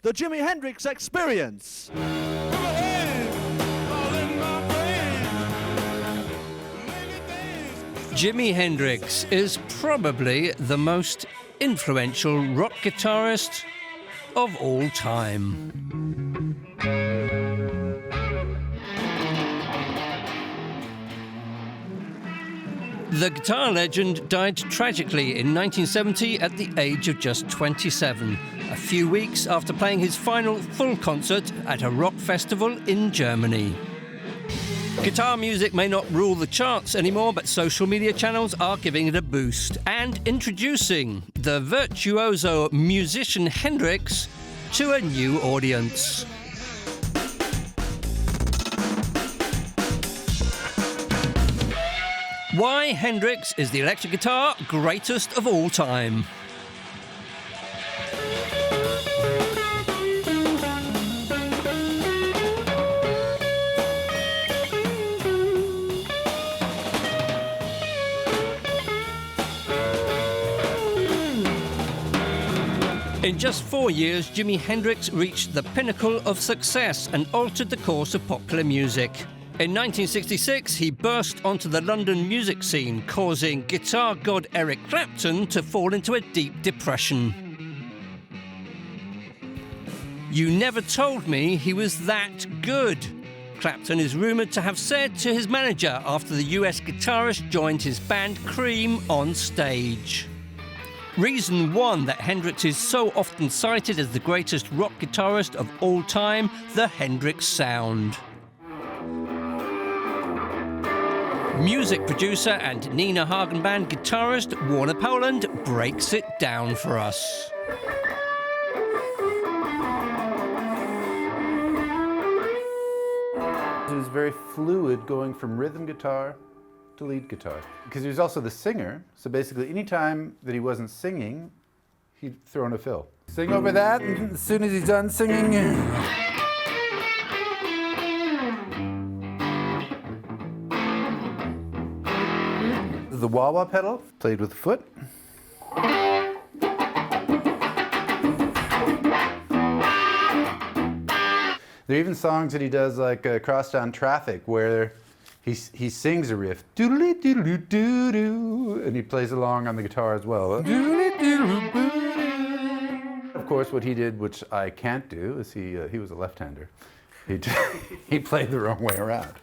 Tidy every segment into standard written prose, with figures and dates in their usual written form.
the Jimi Hendrix Experience. Jimi Hendrix is probably the most influential rock guitarist of all time. The guitar legend died tragically in 1970 at the age of just 27, a few weeks after playing his final full concert at a rock festival in Germany. Guitar music may not rule the charts anymore, but social media channels are giving it a boost and introducing the virtuoso musician Hendrix to a new audience. Why Hendrix is the electric guitar greatest of all time. In just 4 years, Jimi Hendrix reached the pinnacle of success and altered the course of popular music. In 1966, he burst onto the London music scene, causing guitar god Eric Clapton to fall into a deep depression. "You never told me he was that good," Clapton is rumoured to have said to his manager after the US guitarist joined his band Cream on stage. Reason one that Hendrix is so often cited as the greatest rock guitarist of all time, the Hendrix Sound. Music producer and Nina Hagen Band guitarist Warner Poland breaks it down for us. It was very fluid, going from rhythm guitar to lead guitar. Because he was also the singer, so basically any time that he wasn't singing, he'd throw in a fill. Sing over that, and as soon as he's done singing... The wah-wah pedal, played with the foot. There are even songs that he does, like Crosstown Traffic, where he sings a riff, doodly doodly doo doo, and he plays along on the guitar as well. Of course, what he did, which I can't do, is he was a left-hander. He played the wrong way around.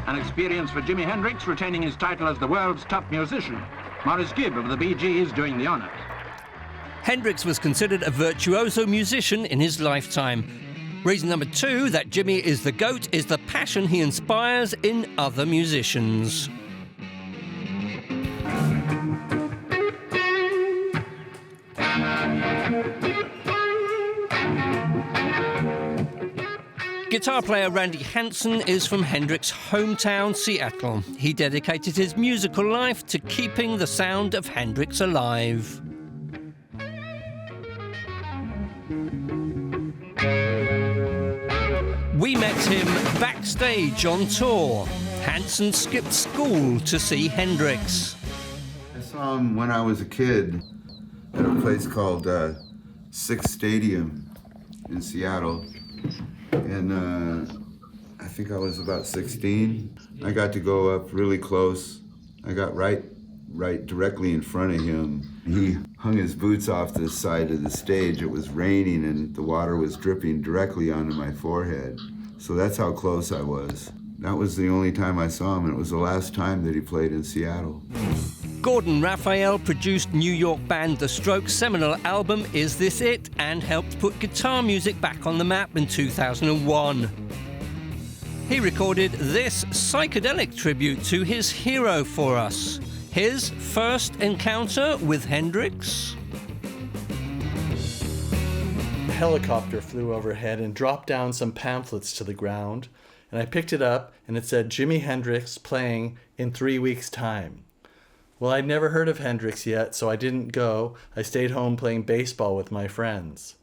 An experience for Jimi Hendrix, retaining his title as the world's top musician. Maurice Gibb of the Bee Gees doing the honours. Hendrix was considered a virtuoso musician in his lifetime. Reason number two that Jimi is the GOAT is the passion he inspires in other musicians. Guitar player Randy Hansen is from Hendrix's hometown, Seattle. He dedicated his musical life to keeping the sound of Hendrix alive. We met him backstage on tour. Hansen skipped school to see Hendrix. I saw him when I was a kid at a place called Six Stadium in Seattle. And I think I was about 16. I got to go up really close. I got right directly in front of him. He hung his boots off the side of the stage. It was raining and the water was dripping directly onto my forehead. So that's how close I was. That was the only time I saw him, and it was the last time that he played in Seattle. Gordon Raphael produced New York band The Strokes' seminal album Is This It? And helped put guitar music back on the map in 2001. He recorded this psychedelic tribute to his hero for us. His first encounter with Hendrix. A helicopter flew overhead and dropped down some pamphlets to the ground, and I picked it up and it said Jimi Hendrix playing in 3 weeks' time. Well, I'd never heard of Hendrix yet, so I didn't go. I stayed home playing baseball with my friends.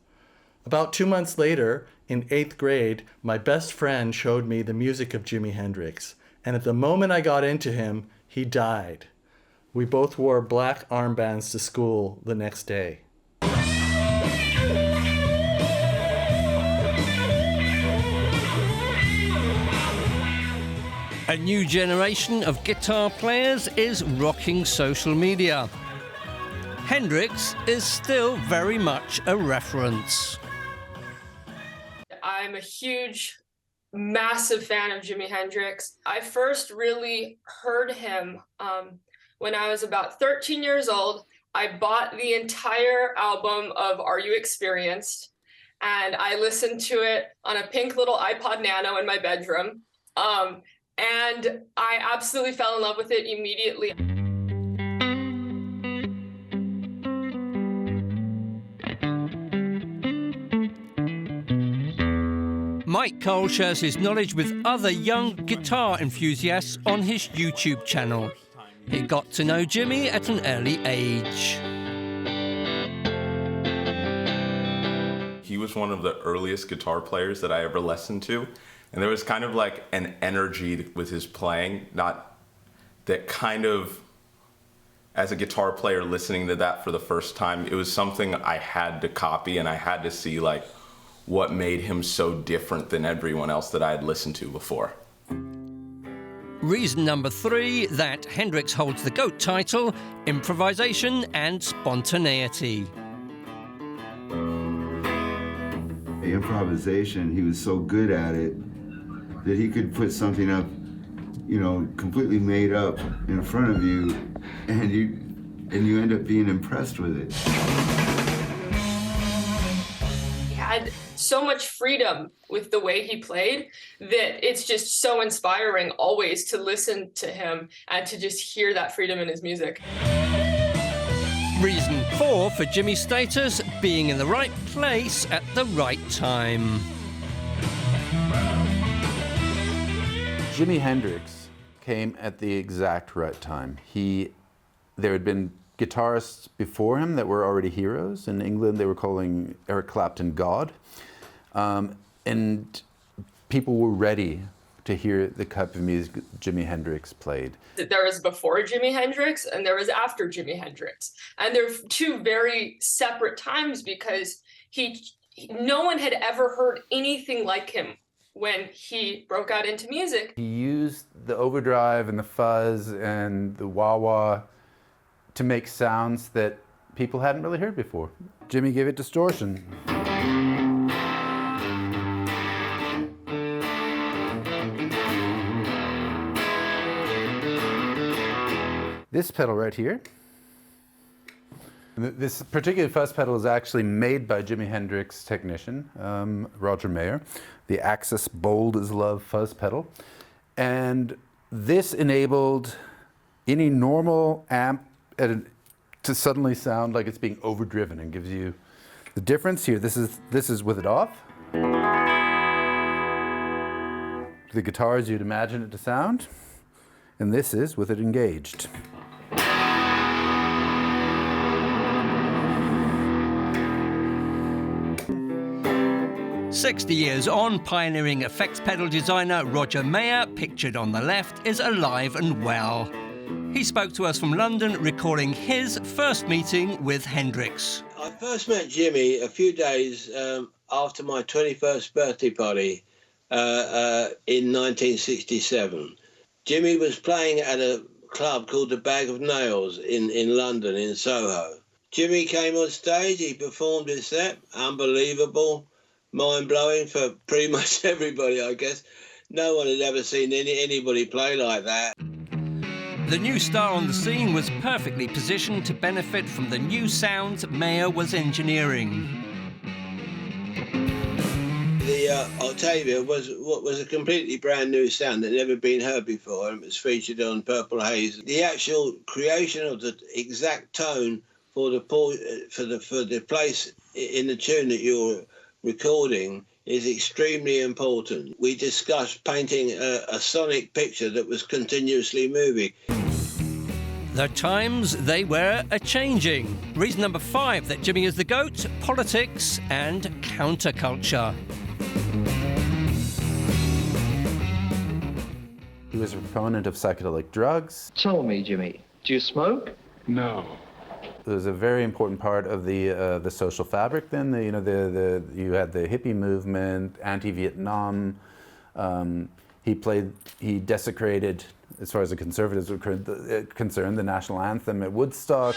About 2 months later, in 8th grade, my best friend showed me the music of Jimi Hendrix, and at the moment I got into him, he died. We both wore black armbands to school the next day. A new generation of guitar players is rocking social media. Hendrix is still very much a reference. I'm a huge, massive fan of Jimi Hendrix. I first really heard him when I was about 13 years old. I bought the entire album of Are You Experienced? And I listened to it on a pink little iPod Nano in my bedroom. And I absolutely fell in love with it immediately. Mike Cole shares his knowledge with other young guitar enthusiasts on his YouTube channel. He got to know Jimi at an early age. He was one of the earliest guitar players that I ever listened to. And there was kind of like an energy with his playing, not that kind of, as a guitar player listening to that for the first time, it was something I had to copy, and I had to see like what made him so different than everyone else that I had listened to before. Reason number 3 that Hendrix holds the GOAT title: improvisation and spontaneity. The improvisation, he was so good at it that he could put something up, you know, completely made up in front of you, and you end up being impressed with it. He had so much freedom with the way he played that it's just so inspiring always to listen to him and to just hear that freedom in his music. Reason 4 for Jimi's status: being in the right place at the right time. Jimi Hendrix came at the exact right time. There had been guitarists before him that were already heroes. In England, they were calling Eric Clapton God. And people were ready to hear the type of music Jimi Hendrix played. There was before Jimi Hendrix and there was after Jimi Hendrix. And they're two very separate times because no one had ever heard anything like him when he broke out into music. He used the overdrive and the fuzz and the wah-wah to make sounds that people hadn't really heard before. Jimi gave it distortion. This pedal right here, this particular fuzz pedal is actually made by Jimi Hendrix technician, Roger Mayer, the Axis Bold as Love fuzz pedal. And this enabled any normal amp to suddenly sound like it's being overdriven, and gives you the difference here. This is with it off. The guitar as you'd imagine it to sound, and this is with it engaged. 60 years on, pioneering effects pedal designer Roger Mayer, pictured on the left, is alive and well. He spoke to us from London, recalling his first meeting with Hendrix. I first met Jimi a few days after my 21st birthday party in 1967. Jimi was playing at a club called the Bag of Nails in London, in Soho. Jimi came on stage, he performed his set, unbelievable, mind-blowing for pretty much everybody, I guess. No one had ever seen anybody play like that. The new star on the scene was perfectly positioned to benefit from the new sounds Mayer was engineering. The Octavia was a completely brand new sound that had never been heard before, and it was featured on Purple Haze. The actual creation of the exact tone for the place in the tune that you're recording is extremely important. We discussed painting a sonic picture that was continuously moving. The times, they were a-changing. Reason number 5 that Jimi is the GOAT: politics and counterculture. He was a proponent of psychedelic drugs. Tell me, Jimi, do you smoke? No. It was a very important part of the social fabric then. You had the hippie movement, anti-Vietnam. He desecrated, as far as the conservatives were concerned, the national anthem at Woodstock.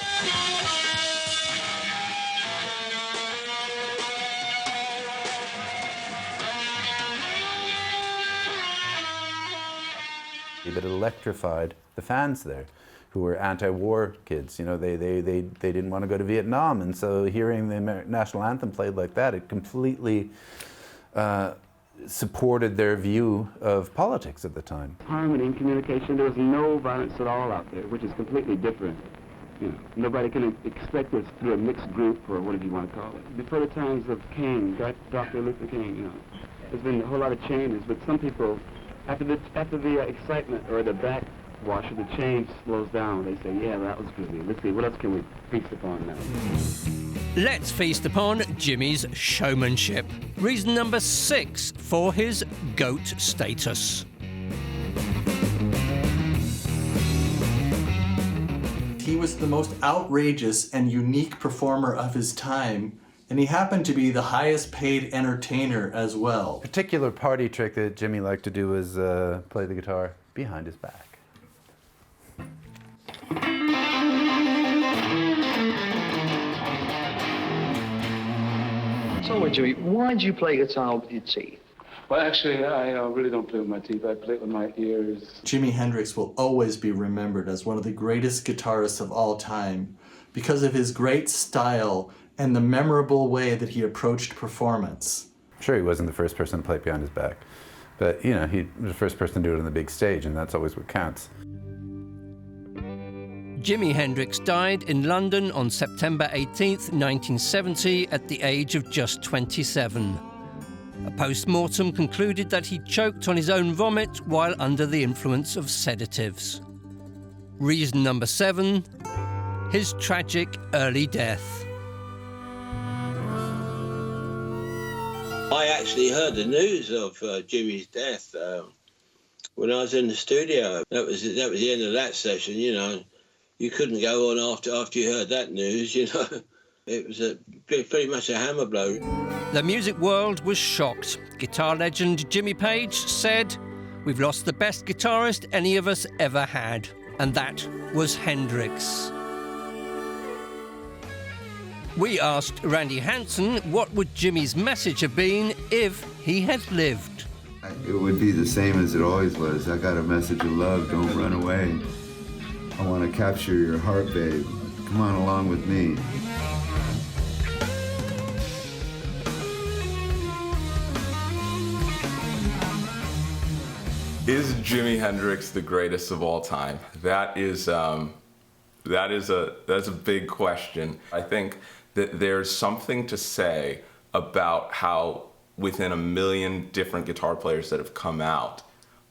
But it electrified the fans there, who were anti-war kids. You know, they didn't want to go to Vietnam, and so hearing the national anthem played like that, it completely supported their view of politics at the time. Harmony and communication, there was no violence at all out there, which is completely different. You know, nobody can expect this through a mixed group, or whatever you want to call it. Before the times of King, Dr. Luther King, you know, there's been a whole lot of changes, but some people, after the excitement or the backwash of the change slows down, they say, yeah, that was good. Let's see, what else can we feast upon now? Let's feast upon Jimmy's showmanship. Reason number 6 for his GOAT status. He was the most outrageous and unique performer of his time, and he happened to be the highest paid entertainer as well. A particular party trick that Jimmy liked to do was play the guitar behind his back. So, Jimmy, why did you play guitar with your teeth? Well, actually, I really don't play with my teeth. I play with my ears. Jimi Hendrix will always be remembered as one of the greatest guitarists of all time because of his great style and the memorable way that he approached performance. Sure, he wasn't the first person to play behind his back, but you know, he was the first person to do it on the big stage, and that's always what counts. Jimi Hendrix died in London on September 18th, 1970, at the age of just 27. A post-mortem concluded that he choked on his own vomit while under the influence of sedatives. Reason number 7, his tragic early death. I actually heard the news of Jimmy's death when I was in the studio. That was the end of that session, you know. You couldn't go on after you heard that news, you know. It was pretty much a hammer blow. The music world was shocked. Guitar legend Jimmy Page said, "We've lost the best guitarist any of us ever had." And that was Hendrix. We asked Randy Hansen what would Jimmy's message have been if he had lived. It would be the same as it always was. I got a message of love, don't run away. I want to capture your heart, babe. Come on along with me. Is Jimi Hendrix the greatest of all time? That's a big question. I think that there's something to say about how within a million different guitar players that have come out,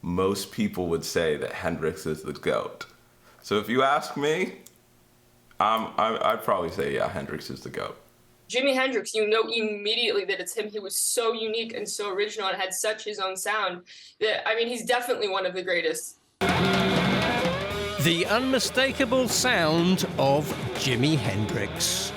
most people would say that Hendrix is the GOAT. So if you ask me, I'd probably say, yeah, Hendrix is the GOAT. Jimi Hendrix, you know immediately that it's him. He was so unique and so original and had such his own sound that, I mean, he's definitely one of the greatest. The unmistakable sound of Jimi Hendrix.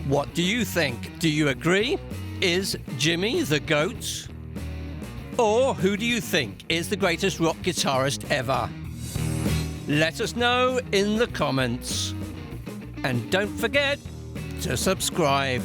What do you think? Do you agree? Is Jimmy the GOAT? Or who do you think is the greatest rock guitarist ever? Let us know in the comments. And don't forget to subscribe.